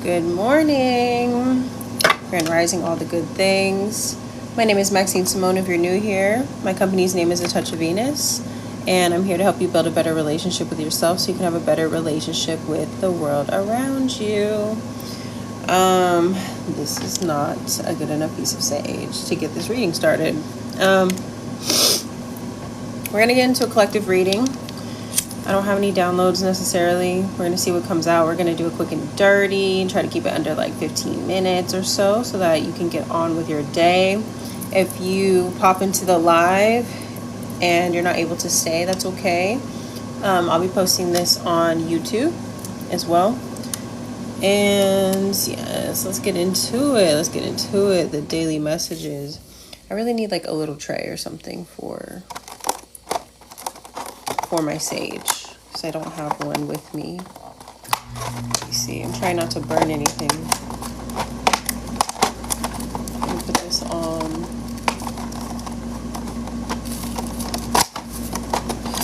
Good morning, Grand Rising, all the good things. My name is Maxine Samone if you're new here. My company's name is A Touch of Venus, and I'm here to help you build a better relationship with yourself so you can have a better relationship with the world around you. This is not a good enough piece of sage to get this reading started. We're going to get into a collective reading. I don't have any downloads necessarily. We're going to see what comes out. We're going to do a quick and dirty and try to keep it under like 15 minutes or so that you can get on with your day. If you pop into the live and you're not able to stay, that's okay. I'll be posting this on YouTube as well. And yes, let's get into it. The daily messages. I really need like a little tray or something for my sage, because I don't have one with me. You see, I'm trying not to burn anything. Let me put this on.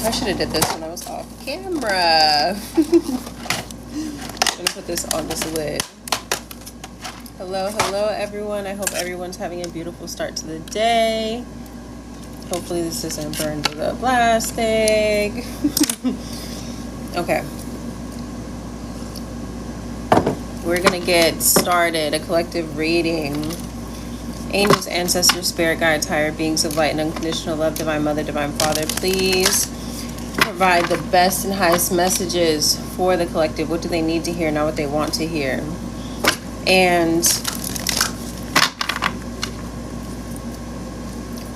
I should have did this when I was off camera. I'm gonna put this on this lid. Hello everyone. I hope everyone's having a beautiful start to the day. Hopefully this isn't burned to the plastic. Okay. We're going to get started. A collective reading. Angels, ancestors, spirit guides, higher beings of light and unconditional love, divine mother, divine father, please provide the best and highest messages for the collective. What do they need to hear, not what they want to hear? And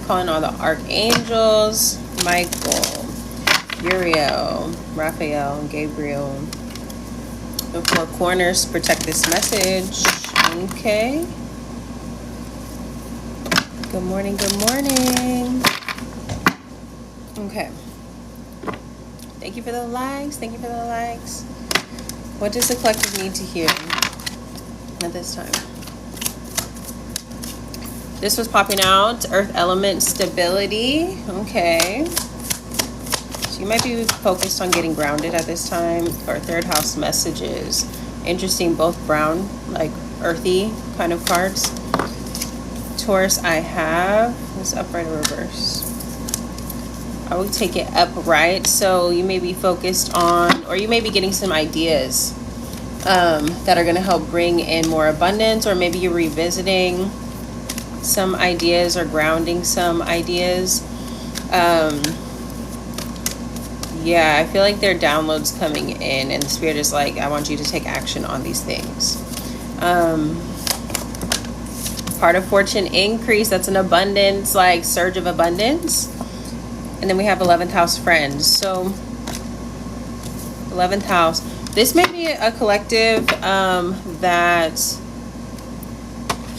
calling all the archangels, Michael, Uriel, Raphael, and Gabriel. The four corners protect this message. Okay. Good morning. Okay. Thank you for the likes. What does the collective need to hear at this time? This was popping out. Earth element stability. Okay. So you might be focused on getting grounded at this time. Or third house messages. Interesting. Both brown, like earthy kind of cards. Taurus, I have. It's upright or reverse. I will take it upright. So you may be focused on, or you may be getting some ideas that are going to help bring in more abundance. Or maybe you're revisiting some ideas or grounding some ideas. I feel like there are downloads coming in and the spirit is like, I want you to take action on these things. Part of fortune increase, that's an abundance, like surge of abundance. And then we have 11th house friends. So 11th house, this may be a collective that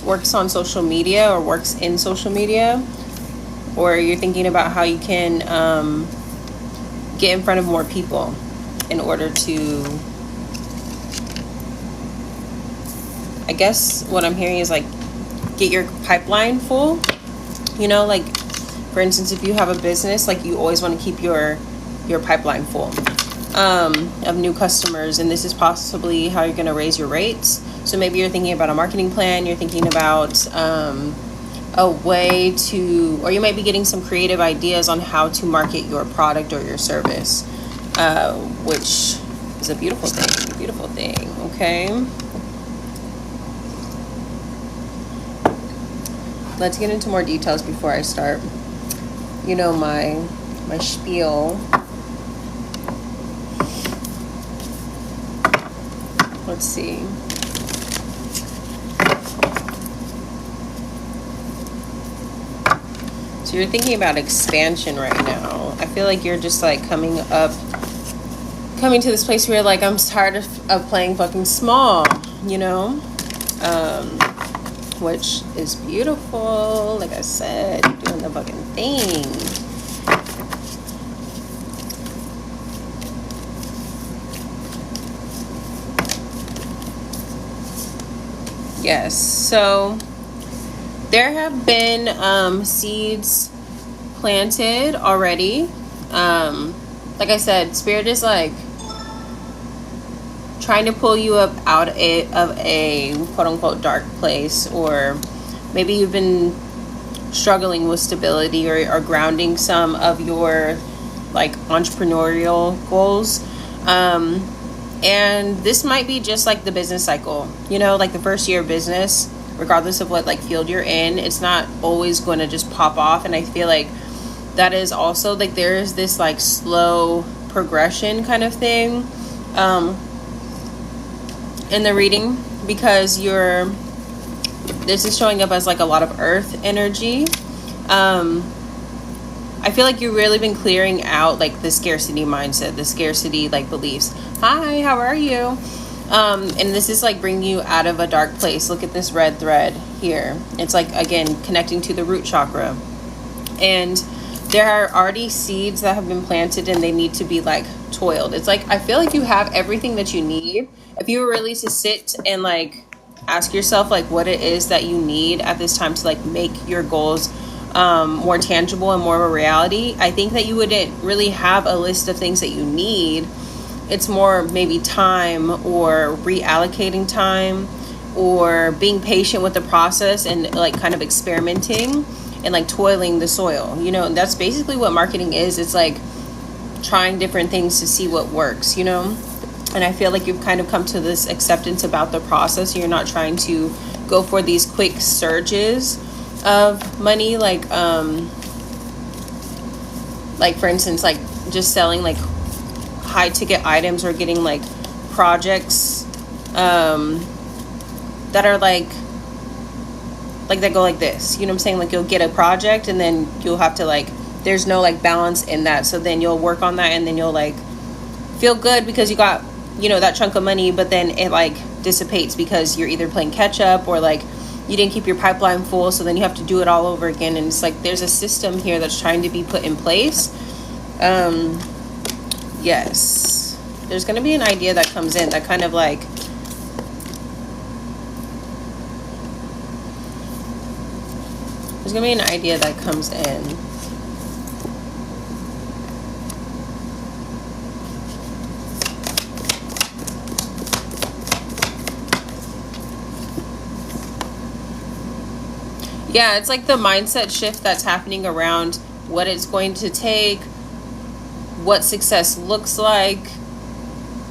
works on social media or works in social media, or you're thinking about how you can get in front of more people in order to, I guess what I'm hearing is like get your pipeline full, like for instance, if you have a business, like you always want to keep your pipeline full of new customers, and this is possibly how you're going to raise your rates. So maybe you're thinking about a marketing plan, you're thinking about a way to, or you might be getting some creative ideas on how to market your product or your service, which is a beautiful thing, okay? Let's get into more details before I start, my spiel. Let's see. So you're thinking about expansion right now. I feel like you're just like coming to this place where you're like, I'm tired of playing fucking small, which is beautiful. Like I said, you're doing the fucking thing. Yes, so there have been seeds planted already. Like I said, Spirit is like trying to pull you up out of a quote-unquote dark place, or maybe you've been struggling with stability or grounding some of your like entrepreneurial goals. And this might be just like the business cycle, you know, like the first year of business, regardless of what like field you're in, it's not always going to just pop off. And I feel like that is also like there is this like slow progression kind of thing in the reading, because this is showing up as like a lot of earth energy. I feel like you've really been clearing out like the scarcity mindset, the scarcity like beliefs. Hi, how are you? And this is like bringing you out of a dark place. Look at this red thread here. It's like, again, connecting to the root chakra. And there are already seeds that have been planted and they need to be like toiled. It's like, I feel like you have everything that you need. If you were really to sit and like ask yourself like what it is that you need at this time to like make your goals more tangible and more of a reality, I think that you wouldn't really have a list of things that you need. It's more maybe time, or reallocating time, or being patient with the process and like kind of experimenting and like toiling the soil. You know, and that's basically what marketing is. It's like trying different things to see what works, you know? And I feel like you've kind of come to this acceptance about the process. You're not trying to go for these quick surges of money, like for instance, like just selling like high ticket items, or getting like projects that are like that go like this, you know what I'm saying? Like you'll get a project and then you'll have to like, there's no like balance in that, so then you'll work on that and then you'll like feel good because you got, you know, that chunk of money, but then it like dissipates because you're either playing catch up, or like you didn't keep your pipeline full, so then you have to do it all over again. And it's like there's a system here that's trying to be put in place. Yes, there's going to be an idea that comes in that kind of like there's going to be an idea that comes in. Yeah, it's like the mindset shift that's happening around what it's going to take, what success looks like,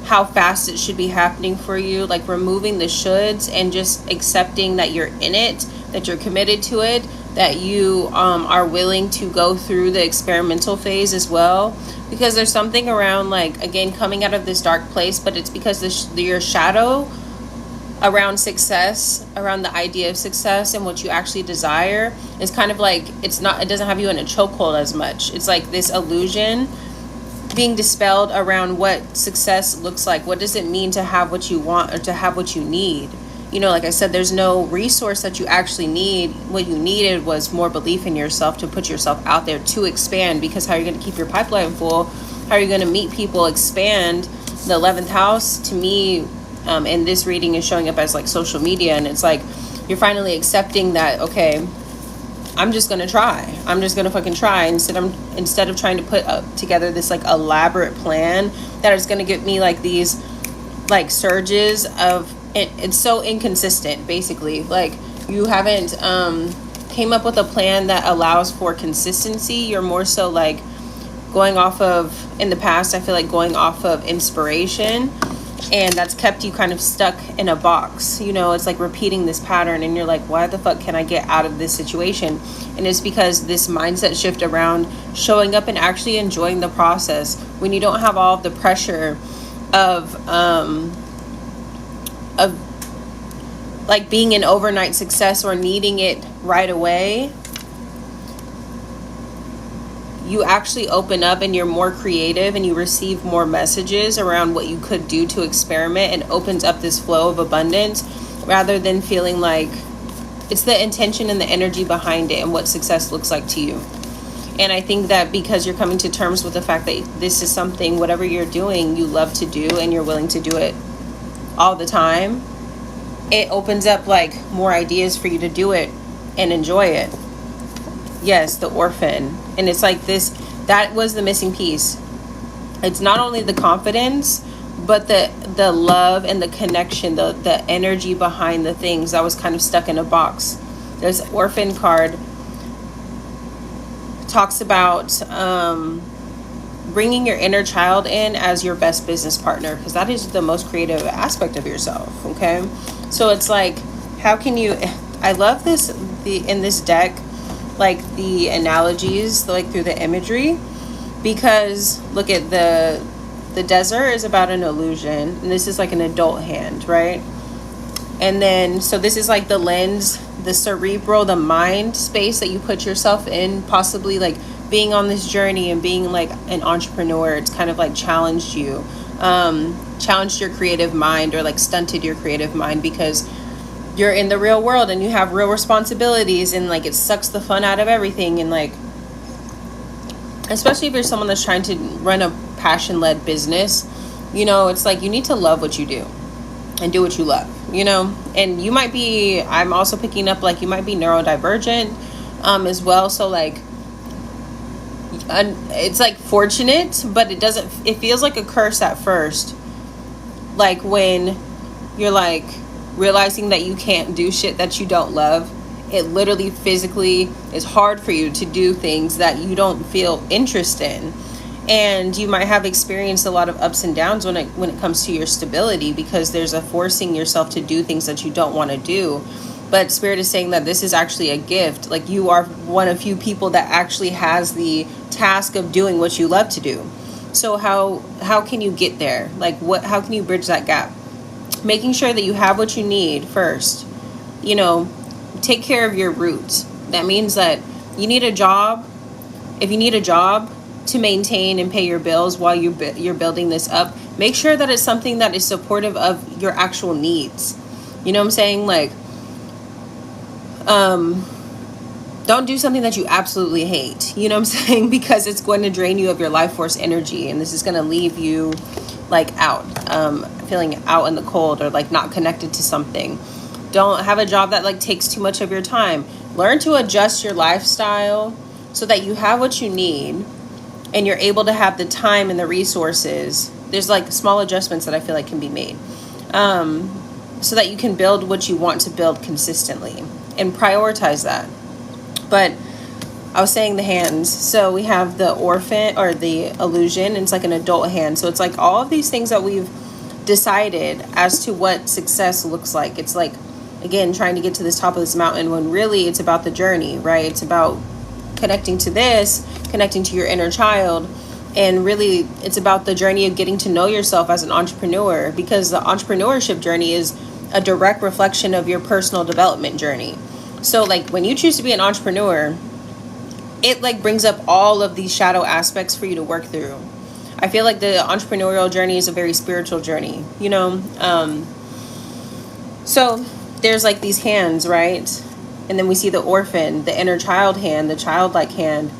how fast it should be happening for you, like removing the shoulds and just accepting that you're in it, that you're committed to it, that you are willing to go through the experimental phase as well. Because there's something around like, again, coming out of this dark place, but it's because your shadow around success, around the idea of success and what you actually desire is kind of like, it doesn't have you in a chokehold as much. It's like this illusion being dispelled around what success looks like. What does it mean to have what you want or to have what you need? You know, like I said, there's no resource that you actually need. What you needed was more belief in yourself, to put yourself out there to expand, because how are you going to keep your pipeline full? How are you going to meet people, expand? The 11th house to me, and this reading is showing up as like social media, and it's like you're finally accepting that, okay, I'm just gonna try. I'm just gonna fucking try instead of trying to put together this like elaborate plan that is gonna get me like these like surges of it's so inconsistent. Basically, like you haven't came up with a plan that allows for consistency. You're more so like going off of, in the past, I feel like going off of inspiration. And that's kept you kind of stuck in a box. You know, it's like repeating this pattern, and you're like, why the fuck can I get out of this situation? And it's because this mindset shift around showing up and actually enjoying the process, when you don't have all of the pressure of like being an overnight success or needing it right away. You actually open up and you're more creative, and you receive more messages around what you could do to experiment, and opens up this flow of abundance, rather than feeling like it's the intention and the energy behind it and what success looks like to you. And I think that because you're coming to terms with the fact that this is something, whatever you're doing, you love to do and you're willing to do it all the time, it opens up like more ideas for you to do it and enjoy it. Yes, the orphan. And it's like this, that was the missing piece. It's not only the confidence, but the love and the connection, the energy behind the things that was kind of stuck in a box. This orphan card talks about bringing your inner child in as your best business partner, because that is the most creative aspect of yourself. Okay, so it's like, how can you, I love this, in this deck, like the analogies, like through the imagery, because look at the desert is about an illusion, and this is like an adult hand, right? And then, so this is like the lens, the cerebral, the mind space that you put yourself in, possibly like being on this journey and being like an entrepreneur. It's kind of like challenged you, challenged your creative mind, or like stunted your creative mind, because you're in the real world and you have real responsibilities, and like it sucks the fun out of everything. And like, especially if you're someone that's trying to run a passion-led business, you know, it's like you need to love what you do and do what you love, you know. And you might be, I'm also picking up, like, you might be neurodivergent as well. So like, it's like fortunate, but it feels like a curse at first, like when you're like realizing that you can't do shit that you don't love. It literally physically is hard for you to do things that you don't feel interest in. And you might have experienced a lot of ups and downs when it comes to your stability, because there's a forcing yourself to do things that you don't want to do. But Spirit is saying that this is actually a gift. Like, you are one of few people that actually has the task of doing what you love to do. So how can you get there? Like, how can you bridge that gap? Making sure that you have what you need first. You know, take care of your roots. That means that you need a job. If you need a job to maintain and pay your bills while you're building this up, make sure that it's something that is supportive of your actual needs. You know what I'm saying? Like, don't do something that you absolutely hate. You know what I'm saying? Because it's going to drain you of your life force energy, and this is going to leave you like out, feeling out in the cold, or like not connected to something. Don't have a job that like takes too much of your time. Learn to adjust your lifestyle so that you have what you need and you're able to have the time and the resources. There's like small adjustments that I feel like can be made, so that you can build what you want to build consistently and prioritize that. But I was saying the hands. So we have the orphan, or the illusion, and it's like an adult hand. So it's like all of these things that we've decided as to what success looks like. It's like, again, trying to get to this top of this mountain, when really it's about the journey, right? It's about connecting to this, connecting to your inner child. And really it's about the journey of getting to know yourself as an entrepreneur, because the entrepreneurship journey is a direct reflection of your personal development journey. So like, when you choose to be an entrepreneur, it like brings up all of these shadow aspects for you to work through. I feel like the entrepreneurial journey is a very spiritual journey, you know? So there's like these hands, right? And then we see the orphan, the inner child hand, the childlike hand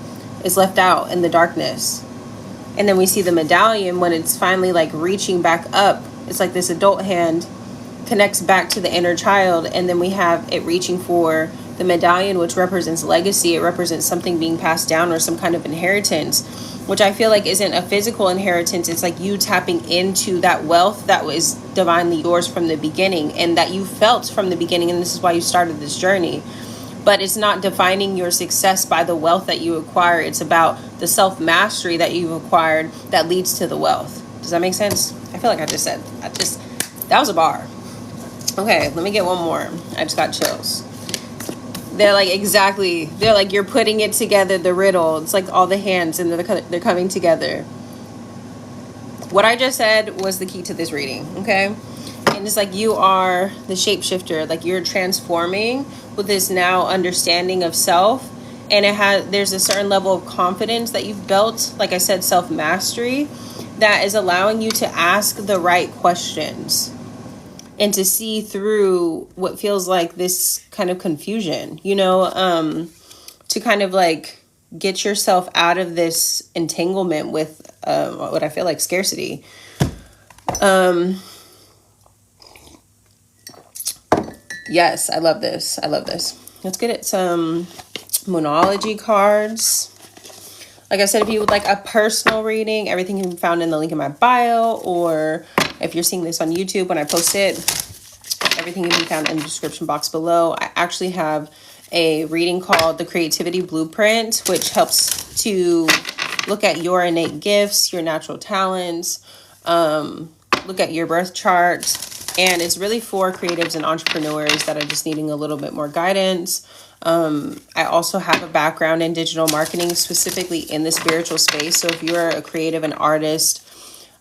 is left out in the darkness. And then we see the medallion when it's finally like reaching back up. It's like this adult hand connects back to the inner child. And then we have it reaching for the medallion, which represents legacy. It represents something being passed down, or some kind of inheritance, which I feel like isn't a physical inheritance. It's like you tapping into that wealth that was divinely yours from the beginning, and that you felt from the beginning. And this is why you started this journey. But it's not defining your success by the wealth that you acquire. It's about the self-mastery that you've acquired that leads to the wealth. Does that make sense? I feel like that was a bar. Okay, let me get one more. I just got chills. They're like you're putting it together, the riddle. It's like all the hands, and they're coming together. What I just said was the key to this reading, okay? And it's like you are the shapeshifter. Like, you're transforming with this now understanding of self. And there's a certain level of confidence that you've built, like I said, self-mastery, that is allowing you to ask the right questions and to see through what feels like this kind of confusion, you know, to kind of like get yourself out of this entanglement with what I feel like scarcity. Yes, I love this. Let's get it some Moonology cards. Like I said, if you would like a personal reading, everything can be found in the link in my bio, or If you're seeing this on YouTube, when I post it, everything can be found in the description box below. I actually have a reading called The Creativity Blueprint, which helps to look at your innate gifts, your natural talents, look at your birth chart. And it's really for creatives and entrepreneurs that are just needing a little bit more guidance. I also have a background in digital marketing, specifically in the spiritual space. So if you're a creative, an artist,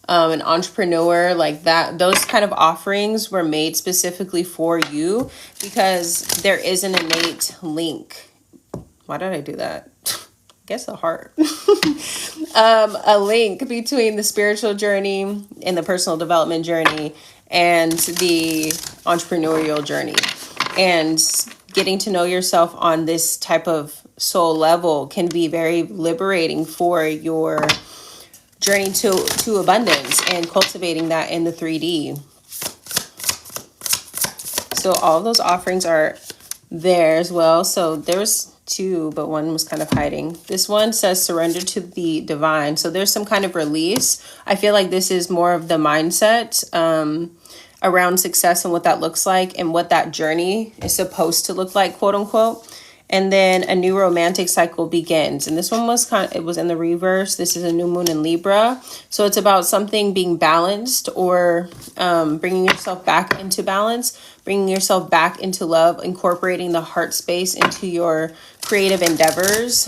an entrepreneur, like that, those kind of offerings were made specifically for you because there is an innate link. Why did I do that? I guess the heart. A link between the spiritual journey and the personal development journey and the entrepreneurial journey. And getting to know yourself on this type of soul level can be very liberating for your journey to abundance and cultivating that in the 3D. So all of those offerings are there as well. So there's two, but one was kind of hiding. This one says surrender to the divine. So there's some kind of release. I feel like this is more of the mindset around success and what that looks like and what that journey is supposed to look like, quote unquote. And then a new romantic cycle begins. And this one was it was in the reverse. This is a new moon in Libra. So it's about something being balanced or bringing yourself back into balance, bringing yourself back into love, incorporating the heart space into your creative endeavors,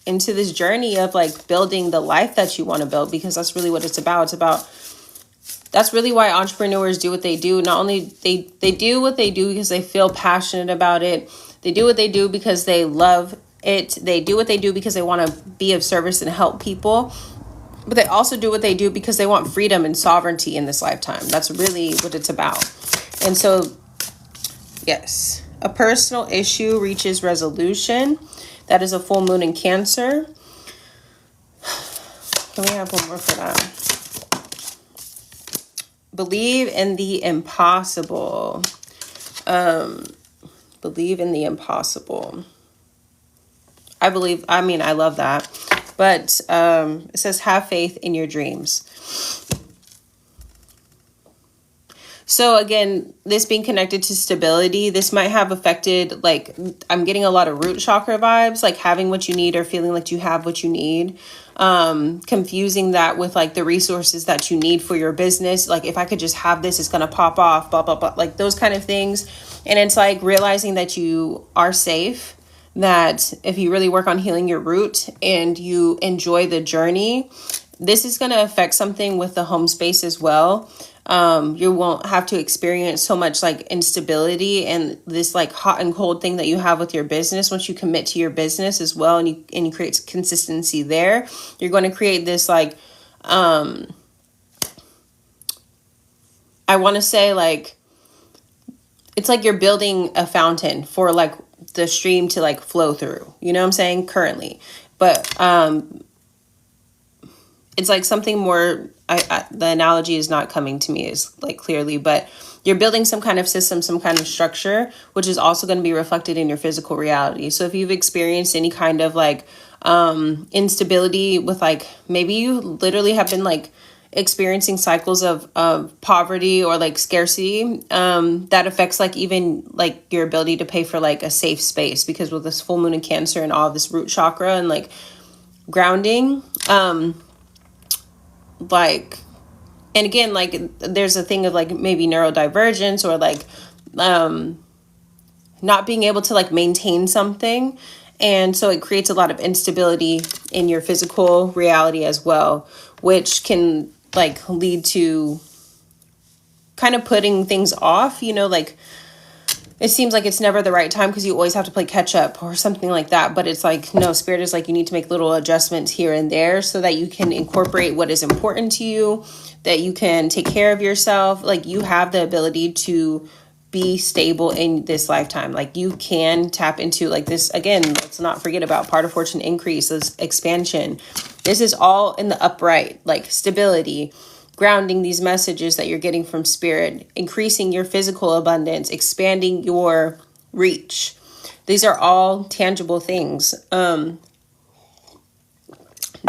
into this journey of like building the life that you want to build, because that's really what it's about. That's really why entrepreneurs do what they do. Not only they do what they do because they feel passionate about it. They do what they do because they love it. They do what they do because they want to be of service and help people. But they also do what they do because they want freedom and sovereignty in this lifetime. That's really what it's about. And so, yes, a personal issue reaches resolution. That is a full moon in Cancer. Can we have one more for that? Believe in the impossible. Believe in the impossible. I love that. But it says, have faith in your dreams. So again, this being connected to stability, this might have affected, like, I'm getting a lot of root chakra vibes, like having what you need or feeling like you have what you need. Confusing that with like the resources that you need for your business. Like, if I could just have this, it's going to pop off, blah, blah, blah, like those kind of things. And it's like realizing that you are safe, that if you really work on healing your root and you enjoy the journey, this is going to affect something with the home space as well. You won't have to experience so much like instability and this like hot and cold thing that you have with your business. Once you commit to your business as well and you create consistency there, you're going to create this like, I want to say like, it's like you're building a fountain for like the stream to like flow through, you know what I'm saying, currently. But it's like something more, the analogy is not coming to me as like clearly, but you're building some kind of system, some kind of structure, which is also going to be reflected in your physical reality. So if you've experienced any kind of like instability with like, maybe you literally have been like experiencing cycles of poverty or like scarcity, that affects like even like your ability to pay for like a safe space, because with this full moon in Cancer and all of this root chakra and like grounding, like, and again, like there's a thing of like maybe neurodivergence or like not being able to like maintain something. And so it creates a lot of instability in your physical reality as well, which can like lead to kind of putting things off, you know, like it seems like it's never the right time because you always have to play catch up or something like that. But it's like, no, Spirit is like, you need to make little adjustments here and there so that you can incorporate what is important to you, that you can take care of yourself. Like you have the ability to be stable in this lifetime. Like you can tap into like this. Again, let's not forget about part of fortune increase, this expansion. This is all in the upright, like stability, grounding these messages that you're getting from Spirit, increasing your physical abundance, expanding your reach. These are all tangible things that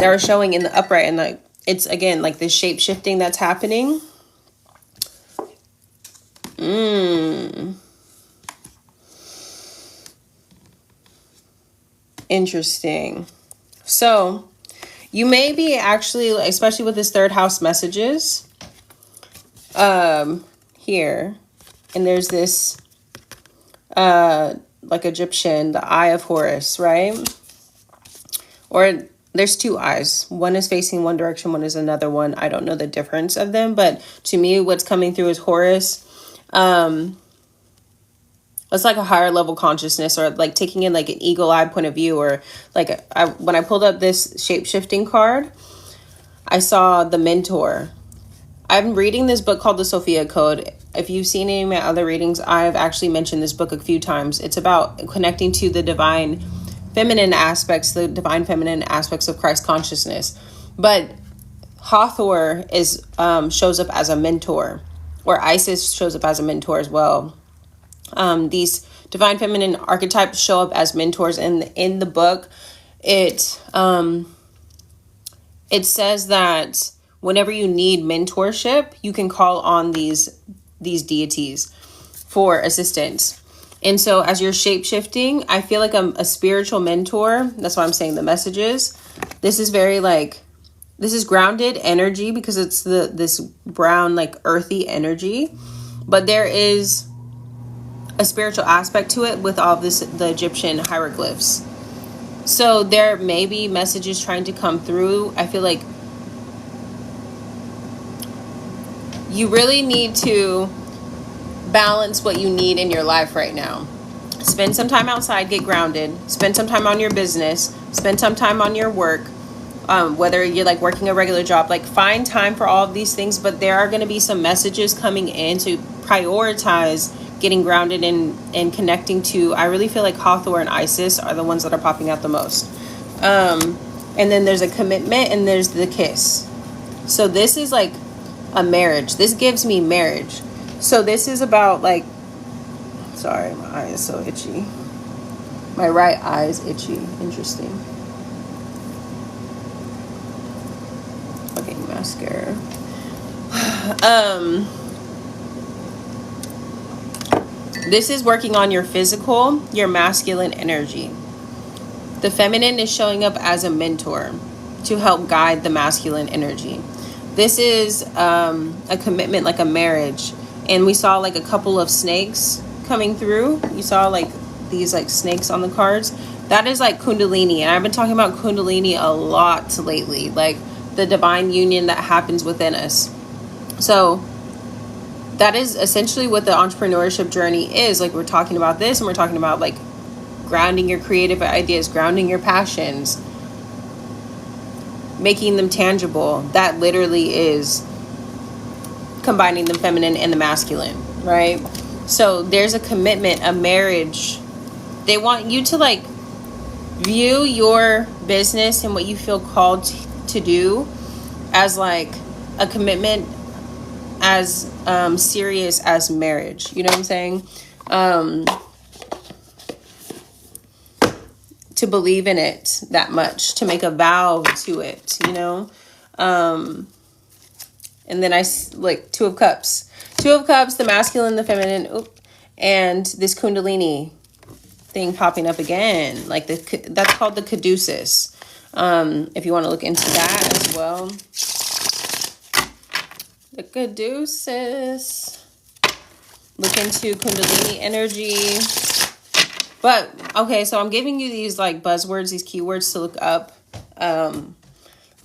are showing in the upright and like it's again like the shape shifting that's happening. Interesting. So you may be actually, especially with this third house messages, here, and there's this, like Egyptian, the eye of Horus, right? Or there's two eyes. One is facing one direction, one is another one. I don't know the difference of them, but to me, what's coming through is Horus. It's like a higher level consciousness, or like taking in like an eagle eye point of view, or like when I pulled up this shape shifting card, I saw the mentor. I'm reading this book called The Sophia Code. If you've seen any of my other readings, I've actually mentioned this book a few times. It's about connecting to the divine feminine aspects, the divine feminine aspects of Christ consciousness. But Hathor is shows up as a mentor, or Isis shows up as a mentor as well. These divine feminine archetypes show up as mentors, and in the book, it says that whenever you need mentorship, you can call on these deities for assistance. And so as you're shape-shifting, I feel like I'm a spiritual mentor. That's why I'm saying the messages. This is very like, this is grounded energy because it's this brown, like earthy energy. But there is a spiritual aspect to it with all of this, the Egyptian hieroglyphs. So there may be messages trying to come through. I feel like you really need to balance what you need in your life right now. Spend some time outside, get grounded, spend some time on your business, spend some time on your work, whether you're like working a regular job, like find time for all of these things. But there are going to be some messages coming in to prioritize getting grounded and connecting to, I really feel like Hathor and Isis are the ones that are popping out the most. And then there's a commitment, and there's the kiss. So this is like a marriage. This gives me marriage. So this is about like, sorry, my eye is so itchy. My right eye is itchy. Interesting. Okay, mascara. This is working on your physical, your masculine energy. The feminine is showing up as a mentor to help guide the masculine energy. This is a commitment, like a marriage. And we saw like a couple of snakes coming through. You saw like these like snakes on the cards. That is like Kundalini. And I've been talking about Kundalini a lot lately, like the divine union that happens within us. So that is essentially what the entrepreneurship journey is. Like we're talking about this, and we're talking about like grounding your creative ideas, grounding your passions, making them tangible. That literally is combining the feminine and the masculine, right? So there's a commitment, a marriage. They want you to like view your business and what you feel called to do as like a commitment, as serious as marriage. You know what I'm saying? To believe in it that much, to make a vow to it, you know? And then I like Two of Cups, the masculine, the feminine, and this Kundalini thing popping up again. Like that's called the caduceus. If you want to look into that as well. The caduceus. Look into Kundalini energy. But, okay, so I'm giving you these like buzzwords, these keywords to look up.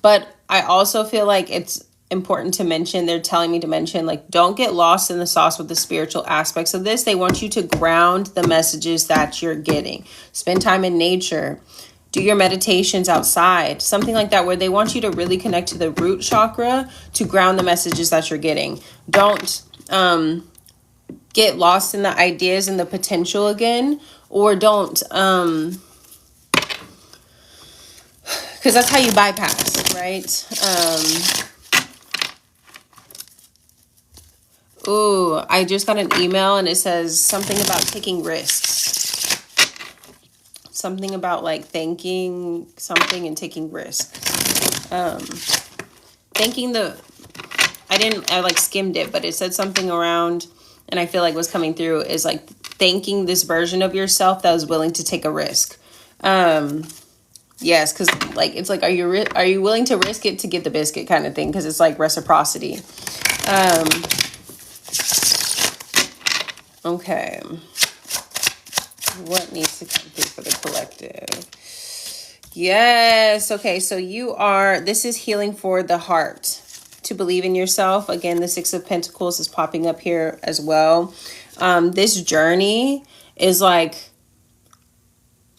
But I also feel like it's important to mention, they're telling me to mention, like, don't get lost in the sauce with the spiritual aspects of this. They want you to ground the messages that you're getting. Spend time in nature. Do your meditations outside. Something like that, where they want you to really connect to the root chakra to ground the messages that you're getting. Don't get lost in the ideas and the potential again. Or don't, because that's how you bypass, right? I just got an email and it says something about taking risks. Something about like thanking something and taking risks. thanking I like skimmed it, but it said something around, and I feel like what's coming through is like thanking this version of yourself that was willing to take a risk. Yes, because like it's like, are you willing to risk it to get the biscuit kind of thing? Because it's like reciprocity. Okay. What needs to come through for the collective? Yes. Okay. So this is healing for the heart, to believe in yourself. Again, the Six of Pentacles is popping up here as well. This journey is like,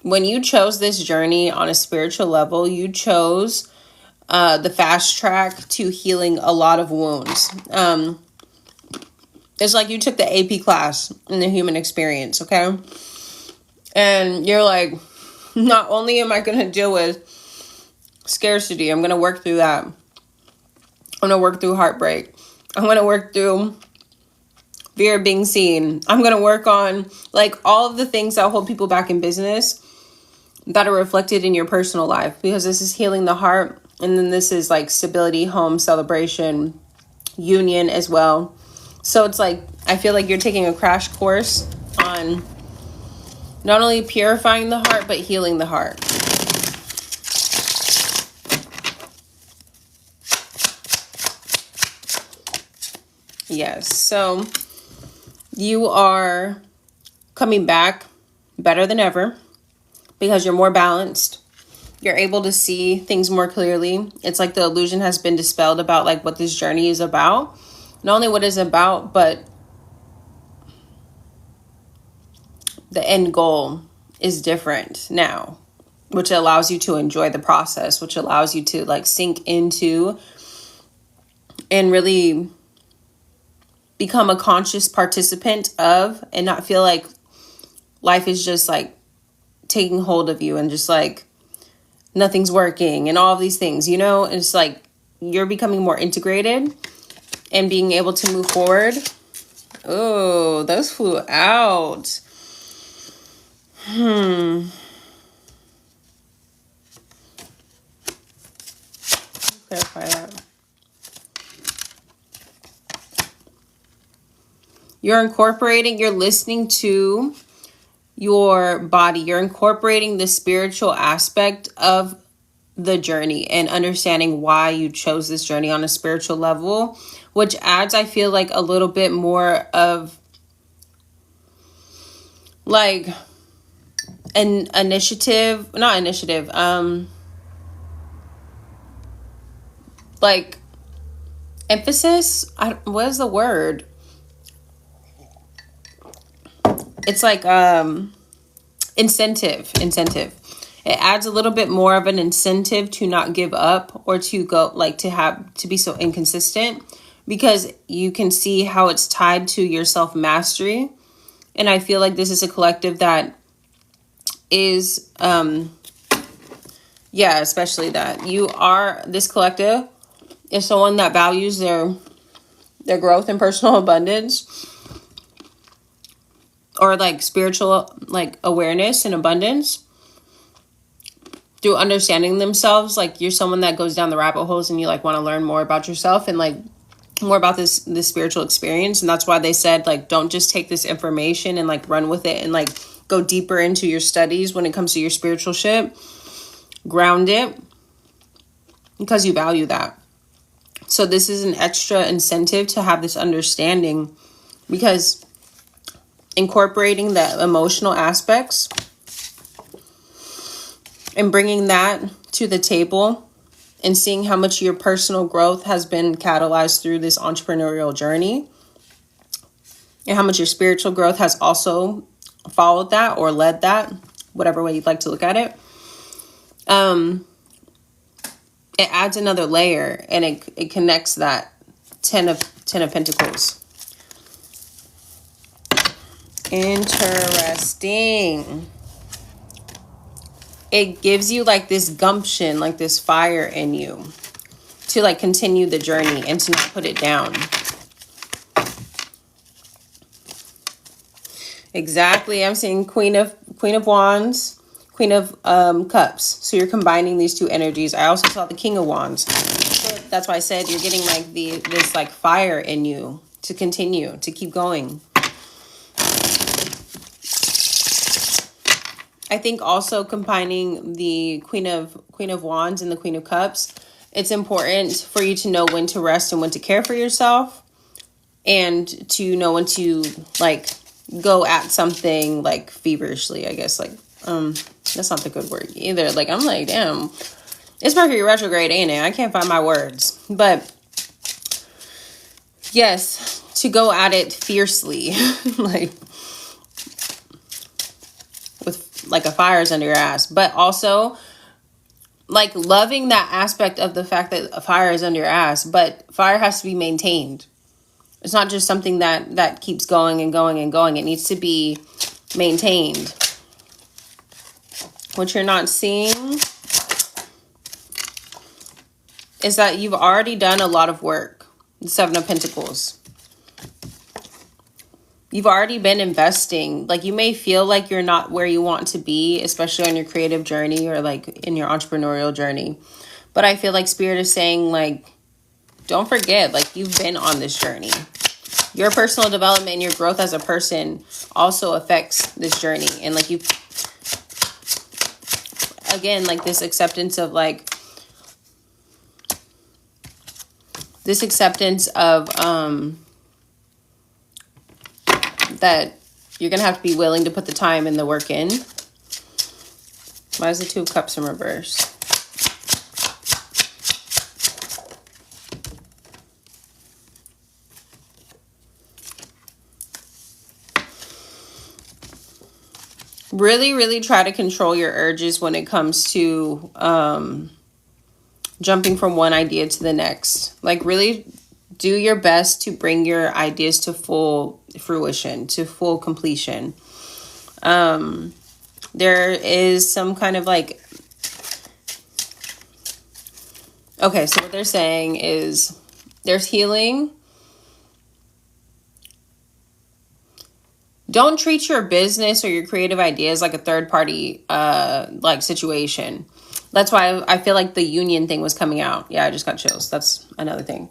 when you chose this journey on a spiritual level, you chose the fast track to healing a lot of wounds. It's like you took the AP class in the human experience, okay? And you're like, not only am I going to deal with scarcity, I'm going to work through that. I'm going to work through heartbreak. I'm going to work through fear of being seen. I'm going to work on like all of the things that hold people back in business that are reflected in your personal life, because this is healing the heart. And then this is like stability, home, celebration, union as well. So it's like, I feel like you're taking a crash course on not only purifying the heart, but healing the heart. Yes. So you are coming back better than ever because you're more balanced. You're able to see things more clearly. It's like the illusion has been dispelled about like what this journey is about. Not only what it's about, but the end goal is different now, which allows you to enjoy the process, which allows you to like sink into and really become a conscious participant of, and not feel like life is just like taking hold of you and just like nothing's working and all of these things, you know? It's like you're becoming more integrated and being able to move forward. Oh, those flew out. Clarify that. You're listening to your body. You're incorporating the spiritual aspect of the journey and understanding why you chose this journey on a spiritual level, which adds, I feel like, a little bit more of like an like emphasis. What is the word? It's like incentive. It adds a little bit more of an incentive to not give up, or to go like to be so inconsistent, because you can see how it's tied to your self-mastery. And I feel like this is a collective that is especially that this collective is someone that values their growth and personal abundance, or like spiritual like awareness and abundance through understanding themselves. Like you're someone that goes down the rabbit holes and you like want to learn more about yourself and like more about this spiritual experience. And that's why they said like, don't just take this information and like run with it and like go deeper into your studies when it comes to your spiritual shit. Ground it, because you value that. So this is an extra incentive to have this understanding, because incorporating the emotional aspects and bringing that to the table and seeing how much your personal growth has been catalyzed through this entrepreneurial journey, and how much your spiritual growth has also followed that or led that, whatever way you'd like to look at it. It adds another layer, and it connects that 10 of Pentacles. Interesting. It gives you like this gumption, like this fire in you to like continue the journey and to not put it down. Exactly. I'm seeing Queen of Wands, Queen of Cups. So you're combining these two energies. I also saw the King of Wands. So that's why I said you're getting like this like fire in you to continue, to keep going. I think also combining the Queen of Wands and the Queen of Cups, it's important for you to know when to rest and when to care for yourself, and to know when to like go at something like feverishly, I guess. Like, that's not the good word either. Like, I'm like, damn, it's Mercury retrograde, ain't it? I can't find my words. But yes, to go at it fiercely, like with like a fire's under your ass, but also like loving that aspect of the fact that a fire is under your ass, but fire has to be maintained. It's not just something that keeps going and going and going. It needs to be maintained. What you're not seeing is that you've already done a lot of work. The Seven of Pentacles. You've already been investing. Like, you may feel like you're not where you want to be, especially on your creative journey or like in your entrepreneurial journey. But I feel like Spirit is saying, like, don't forget, like, you've been on this journey. Your personal development and your growth as a person also affects this journey. And like, you, again, like this acceptance of like, this acceptance of, that you're going to have to be willing to put the time and the work in. Why is the Two of Cups in reverse? Really, really try to control your urges when it comes to jumping from one idea to the next. Like, really do your best to bring your ideas to full fruition, to full completion. There is some kind of like... Okay, so what they're saying is there's healing. Don't treat your business or your creative ideas like a third party like situation. That's why I feel like the union thing was coming out. Yeah, I just got chills. That's another thing.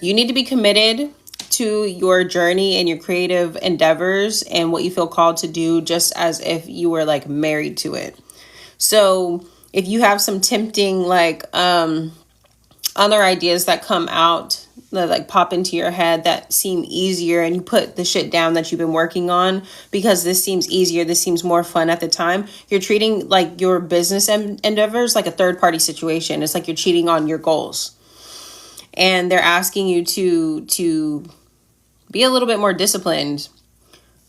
You need to be committed to your journey and your creative endeavors and what you feel called to do, just as if you were like married to it. So if you have some tempting like other ideas that come out, that like pop into your head that seem easier, and you put the shit down that you've been working on because this seems easier, this seems more fun at the time, you're treating like your business endeavors like a third party situation. It's like you're cheating on your goals. And they're asking you to be a little bit more disciplined.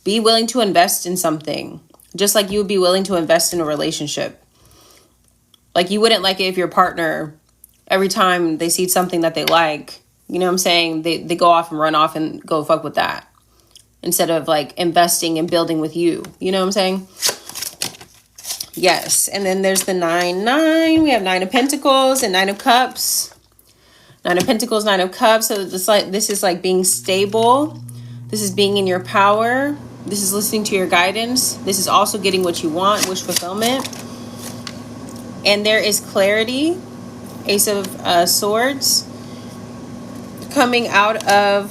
Be willing to invest in something, just like you would be willing to invest in a relationship. Like, you wouldn't like it if your partner, every time they see something that they like, you know what I'm saying, they go off and run off and go fuck with that, instead of like investing and building with you. You know what I'm saying? Yes. And then there's the 9. We have 9 of Pentacles and 9 of Cups. 9 of Pentacles, 9 of Cups. So this is like being stable. This is being in your power. This is listening to your guidance. This is also getting what you want, wish fulfillment. And there is clarity. Ace of Swords. Coming out of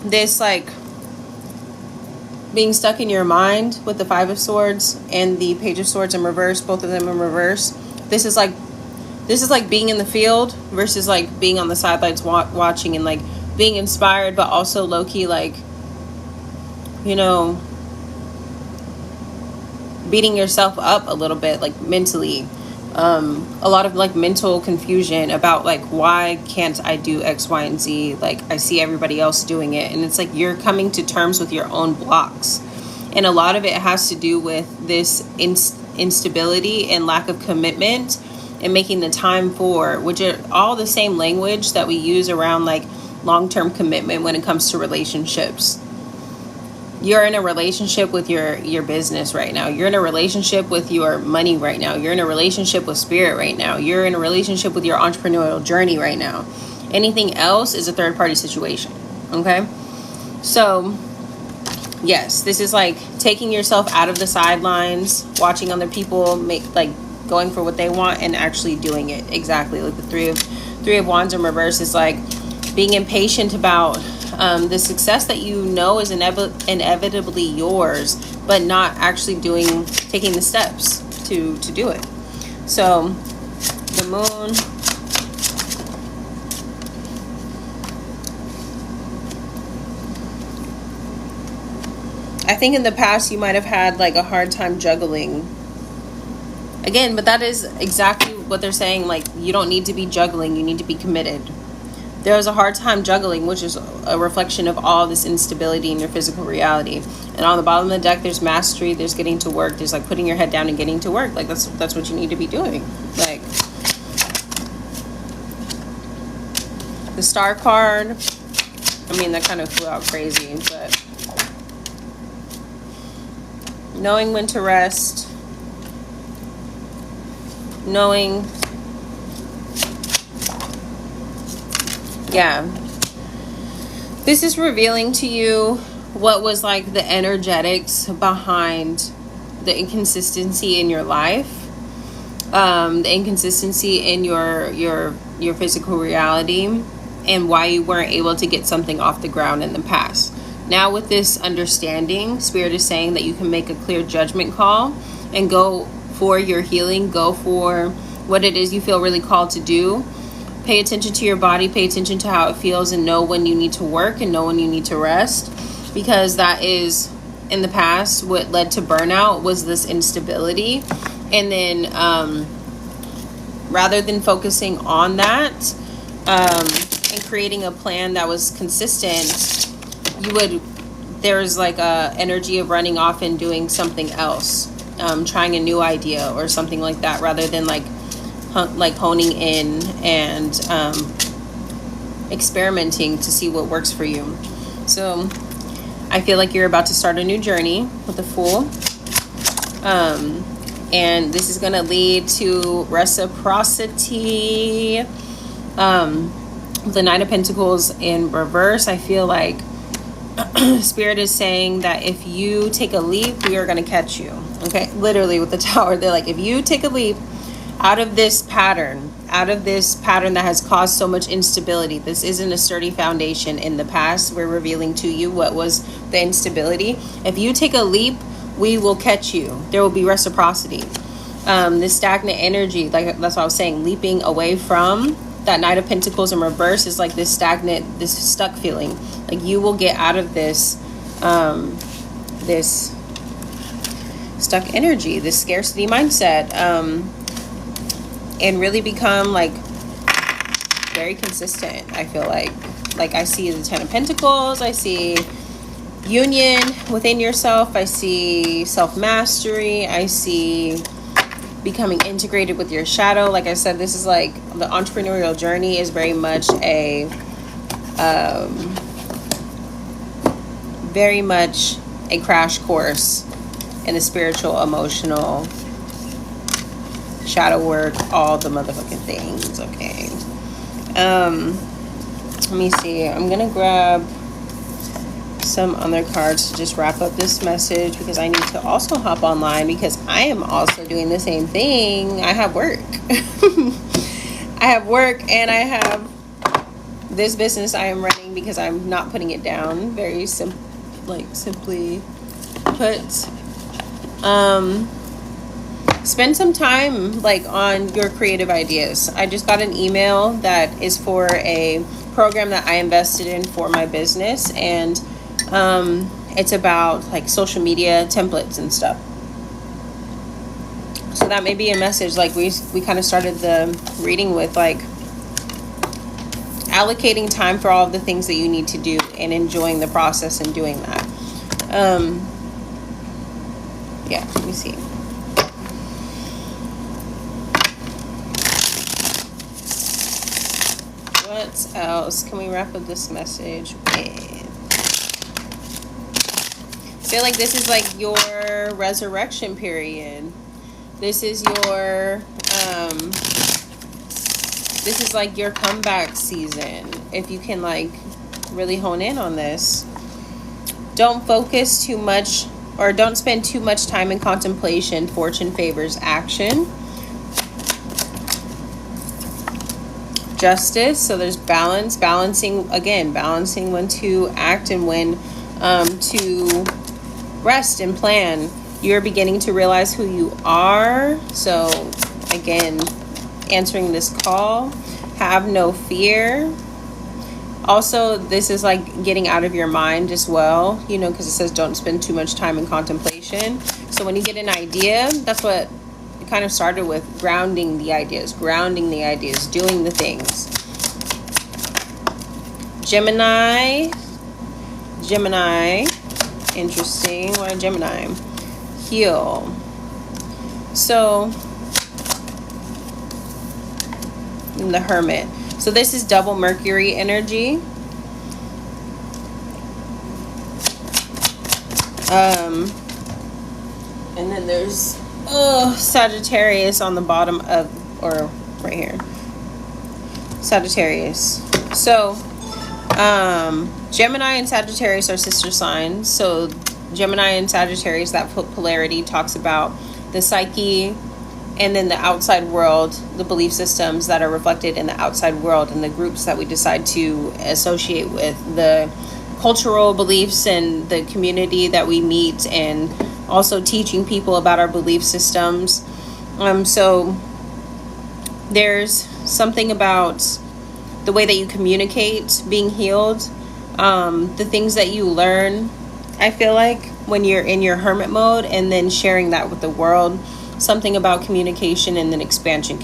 this like being stuck in your mind with the 5 of Swords and the Page of Swords in reverse, both of them in reverse. This is like being in the field versus like being on the sidelines watching and like being inspired, but also low-key like, you know, beating yourself up a little bit, like mentally. A lot of like mental confusion about like, why can't I do X, Y, and Z? Like, I see everybody else doing it. And it's like you're coming to terms with your own blocks. And a lot of it has to do with this instability and lack of commitment and making the time for, which are all the same language that we use around like long-term commitment when it comes to relationships. You're in a relationship with your business right now. You're in a relationship with your money right now. You're in a relationship with spirit right now. You're in a relationship with your entrepreneurial journey right now. Anything else is a third party situation. Okay? So, yes, this is like taking yourself out of the sidelines, watching other people going for what they want and actually doing it. Exactly. Like the three of wands in reverse is like being impatient about the success that you know is inevitably yours, but not actually taking the steps to do it. So the moon, I think in the past you might have had like a hard time juggling. Again, but that is exactly what they're saying. Like, you don't need to be juggling, you need to be committed. There was a hard time juggling, which is a reflection of all this instability in your physical reality. And on the bottom of the deck, there's mastery, there's getting to work, there's like putting your head down and getting to work. Like that's what you need to be doing. Like the Star card, I mean, that kind of flew out crazy, but knowing when to rest, knowing, yeah, this is revealing to you what was like the energetics behind the inconsistency in your life, the inconsistency in your physical reality, and why you weren't able to get something off the ground in the past. Now with this understanding, Spirit is saying that you can make a clear judgment call and go for your healing, go for what it is you feel really called to do. Pay attention to your body, pay attention to how it feels, and know when you need to work and know when you need to rest, because that is, in the past, what led to burnout was this instability. And then rather than focusing on that and creating a plan that was consistent, there's like a energy of running off and doing something else, trying a new idea or something like that, rather than like honing in and experimenting to see what works for you. So I feel like you're about to start a new journey with the Fool, and this is going to lead to reciprocity. The Knight of Pentacles in reverse, I feel like Spirit is saying that if you take a leap, we are going to catch you. Okay, literally with the Tower, they're like, if you take a leap out of this pattern that has caused so much instability, this isn't a sturdy foundation. In the past, we're revealing to you what was the instability. If you take a leap, we will catch you. There will be reciprocity. This stagnant energy, like that's what I was saying, leaping away from that Knight of Pentacles in reverse is like this stagnant, this stuck feeling. Like you will get out of this this stuck energy, this scarcity mindset, and really become like very consistent. I feel like I see the Ten of Pentacles, I see union within yourself, I see self-mastery, I see becoming integrated with your shadow. Like I said, this is like the entrepreneurial journey is very much a crash course in the spiritual, emotional, shadow work, all the motherfucking things. Okay, let me see, I'm gonna grab some other cards to just wrap up this message, because I need to also hop online, because I am also doing the same thing. I have work. I have work, and I have this business I am running because I'm not putting it down. Very simply put. Spend some time on your creative ideas. I just got an email that is for a program that I invested in for my business, and it's about social media templates and stuff. So that may be a message. We kind of started the reading with allocating time for all of the things that you need to do and enjoying the process and doing that. Yeah, let me see. What else can we wrap up this message with? I feel like this is your resurrection period. This is your this is your comeback season. If you can really hone in on this. Don't focus too much, or don't spend too much time in contemplation. Fortune favors action. Justice. So there's balance, balancing when to act and when to rest and plan. You're beginning to realize who you are. So again, answering this call. Have no fear. Also, this is like getting out of your mind as well, you know, because it says don't spend too much time in contemplation. So when you get an idea, that's what it kind of started with, grounding the ideas, doing the things. Gemini, interesting. What a Gemini. Heal. So, the Hermit. So this is double Mercury energy. And then there's Sagittarius on the bottom of, or right here. Sagittarius. So Gemini and Sagittarius are sister signs. So Gemini and Sagittarius, that polarity talks about the psyche, and then the outside world, the belief systems that are reflected in the outside world, and the groups that we decide to associate with, the cultural beliefs and the community that we meet, and also teaching people about our belief systems. So there's something about the way that you communicate being healed, the things that you learn, I feel like, when you're in your hermit mode, and then sharing that with the world. Something about communication and then expansion,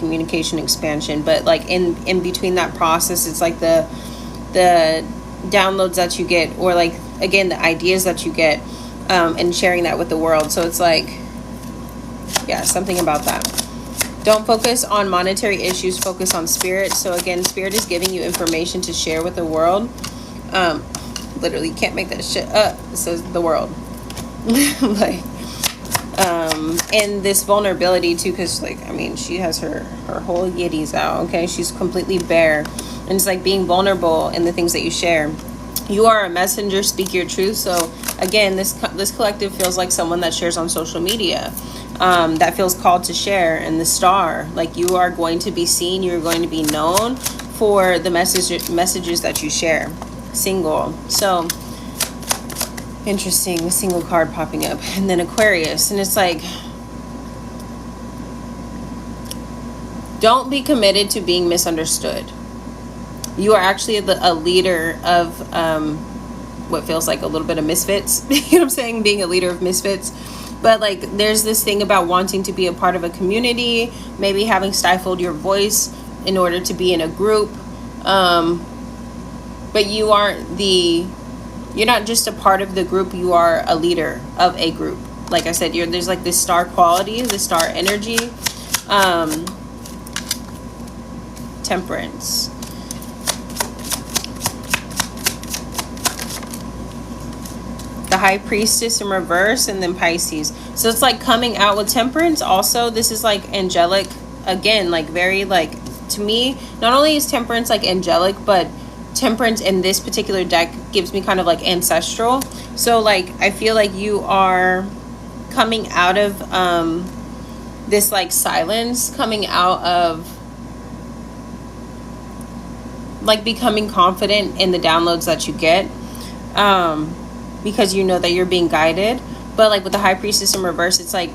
but like in between that process, it's like the downloads that you get, or like again the ideas that you get, and sharing that with the world. So it's like, yeah, something about that. Don't focus on monetary issues, focus on spirit. So again, spirit is giving you information to share with the world. Literally, you can't make that shit up. It says the world. Like, and this vulnerability too, because like, I mean, she has her whole yiddies out. Okay, she's completely bare, and it's like being vulnerable in the things that you share. You are a messenger, speak your truth. So again, this collective feels like someone that shares on social media, that feels called to share. And the star, like, you are going to be seen, you're going to be known for the messages that you share. Single. So interesting, the single card popping up. And then Aquarius, and it's like, don't be committed to being misunderstood. You are actually a leader of what feels like a little bit of misfits. You know what I'm saying? Being a leader of misfits. But like, there's this thing about wanting to be a part of a community, maybe having stifled your voice in order to be in a group. But you're not just a part of the group, you are a leader of a group. Like I said, there's like this star quality, the star energy. Temperance. The High Priestess in reverse, and then Pisces. So it's like coming out with Temperance. Also, this is like angelic. Again, like very like, to me, not only is Temperance like angelic, but Temperance in this particular deck gives me kind of like ancestral. So like, I feel like you are coming out of this like silence, coming out of like becoming confident in the downloads that you get, because you know that you're being guided. But like with the High Priestess in reverse, it's like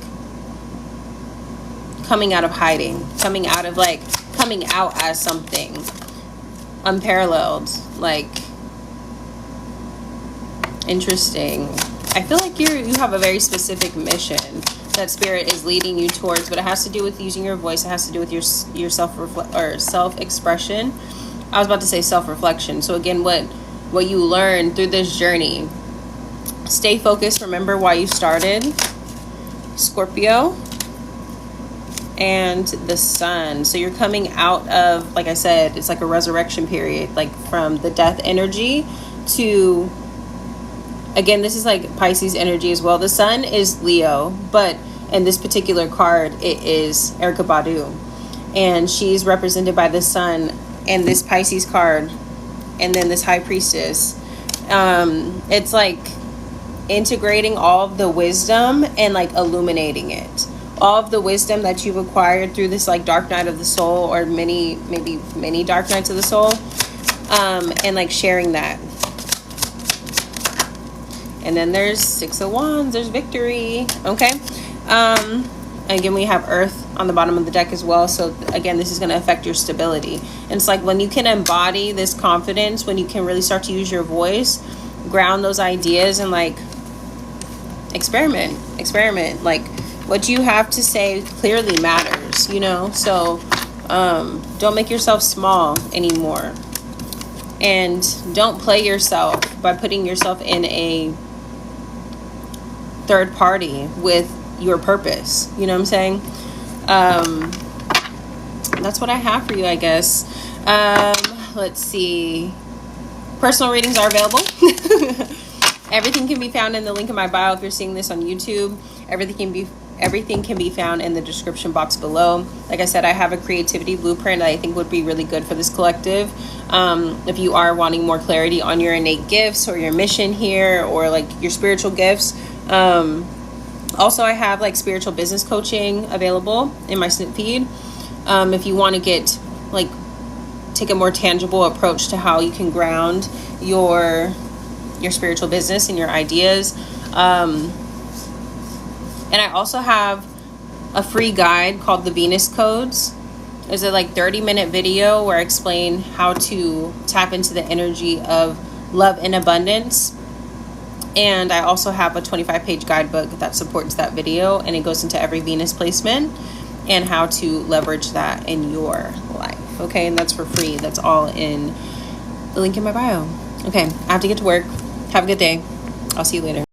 coming out of hiding, coming out as something unparalleled. Like, interesting. I feel like you have a very specific mission that spirit is leading you towards, but it has to do with using your voice. It has to do with your self-expression. I was about to say self-reflection. So again, what you learn through this journey. Stay focused. Remember why you started. Scorpio. And the Sun. So you're coming out of, like I said, it's like a resurrection period, like from the death energy to, again, this is like Pisces energy as well. The Sun is Leo, but in this particular card, it is Erykah Badu, and she's represented by the Sun and this Pisces card, and then this High Priestess. It's like integrating all of the wisdom and like illuminating it. all of the wisdom that you've acquired through this like dark night of the soul, or maybe many dark nights of the soul, and like sharing that. And then there's 6 of Wands, there's victory. Okay. Again, we have Earth on the bottom of the deck as well. So again, this is going to affect your stability. And it's like when you can embody this confidence, when you can really start to use your voice, ground those ideas, and like experiment. Like what you have to say clearly matters, you know? So don't make yourself small anymore. And don't play yourself by putting yourself in a third party with your purpose. You know what I'm saying? That's what I have for you, I guess. Let's see. Personal readings are available. Everything can be found in the link in my bio if you're seeing this on YouTube. Everything can be found in the description box below. Like I said, I have a creativity blueprint that I think would be really good for this collective. If you are wanting more clarity on your innate gifts or your mission here, or like your spiritual gifts. Also, I have like spiritual business coaching available in my snip feed. If you want to take a more tangible approach to how you can ground your spiritual business and your ideas. And I also have a free guide called the Venus Codes. There's a 30-minute video where I explain how to tap into the energy of love and abundance. And I also have a 25-page guidebook that supports that video, and it goes into every Venus placement and how to leverage that in your life. Okay, and that's for free. That's all in the link in my bio. Okay, I have to get to work. Have a good day. I'll see you later.